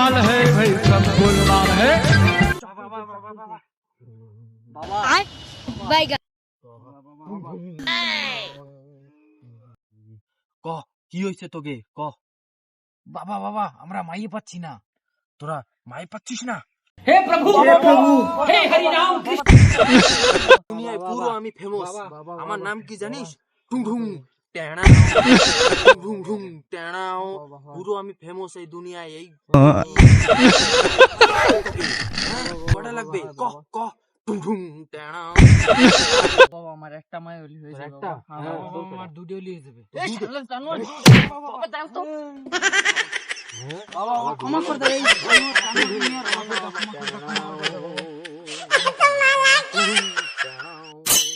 गोलमाल है भाई, सब गोलमाल है। ক কি হইছে তোকে ক। বাবা বাবা আমরা মাই পাচ্ছি না। তোরা মাই পাচ্ছিস না? हे प्रभु हे हरि नाम कृष्ण। দুনিয়ায় পুরো আমি ফেমাস। আমার নাম কি জানিস? ঢুং ঢুং টেনা ঢুং ঢুং টেনাও। পুরো আমি ফেমাস এই দুনিয়ায়। এই কটা লাগবে ক ক ঢুং ঢুং টেনাও। বাবা আমার একটা মাই হলি হয়ে যাবে। একটা? হ্যাঁ হ্যাঁ, বাবা বাবা, আমার দুটো হলি হয়ে যাবে। এই শালা জানোয়ার। বাবা দাও তো। বাবা ক্ষমা করে দে। এই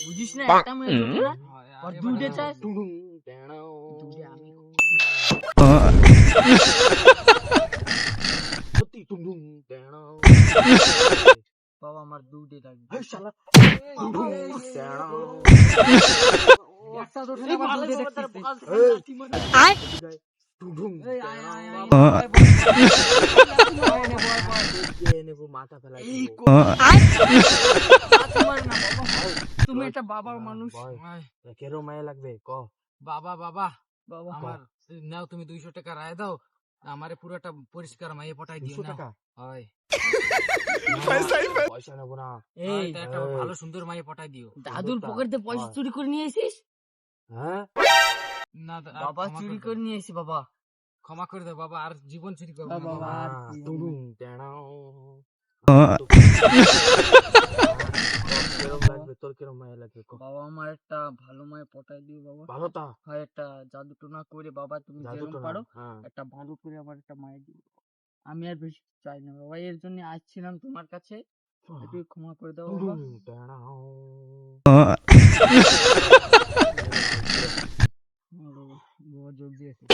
বুঝিস না একটা মাই হলি না আর দুটো চাই। ঢুং ঢুং টেনাও। দুটো আমি সত্যি ঢুং ঢুং টেনাও। বাবা আমার দুটো লাগবে। এই শালা ঢুং ঢুং টেনাও। একটা তো ঠিক ভালো দেখছিস। ঢুং ঢুং এই আয় আয় আয়। নেবো মাথা ফেলাই এই দেবো। তোমার না বাবা। তুমি একটা বাবার মানুষ। কেরো মায়া লাগবে ক। বাবা বাবা বাবা আমার নাও তুমি 200 টাকা রায় দাও, আমারে পুরোটা পরিষ্কার মাইয়ে পটাই দিও 200 না। টাকা? হয় পয়সা নেবো না। এই তা একটা ভালো সুন্দর মাইয়ে পটাই দিও। দাদুর পকেট থেকে পয়সা চুরি করে নিয়ে এসিস? হ্যাঁ না বাবা চুরি করে নিয়ে এসি বাবা। ক্ষমা করে দাও বাবা, আর জীবন চুরি করবো না বাবা, বাবা। আর কি ঢুং ঢুং টেনাও। কেরম লাগবে তোর? কেরম মায়া লাগবে ক। বাবা আমার একটা ভালো মায়ে পটাই দিও বাবা। ভালো তা হয় একটা জাদু টোনা করে বাবা তুমি জাদু যেরকম তো না। পারো হ্যাঁ একটা ভালো করে আমার একটা মায়ের দিও। আমি আর বেশি চাই না বাবা, এর জন্য আসছিলাম তোমার কাছে, একটু ক্ষমা করে দাও ঢুং বাবা। ঢুং টেনাও। হ্যাঁ বাবা, বাবা যোগ দিয়েছে।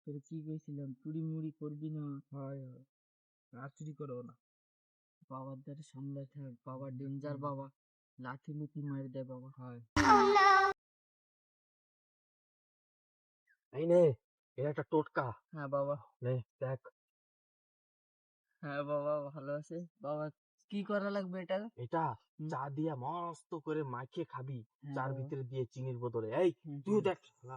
তোর কি কইছিলাম চুরি মুড়ি করবি না? হয় হয়। আর চুরি করো না। বাবার দ্বারা সামলে থাক, বাবা ডেঞ্জার বাবা, লাঠি লুঠি মারি দেয় বাবা। হয় এই নে এটা একটা টোটকা। হ্যাঁ বাবা। নে দেখ। হ্যাঁ বাবা ভালো আছে বাবা। কি করা লাগবে এটা? এটা চা দিয়া মস্ত করে মাখিয়ে খাবি। হ্যাঁ চার বাবা। ভিতরে দিয়ে চিনির বোতলে। এই হুম, তুই হুম। দেখ শালা।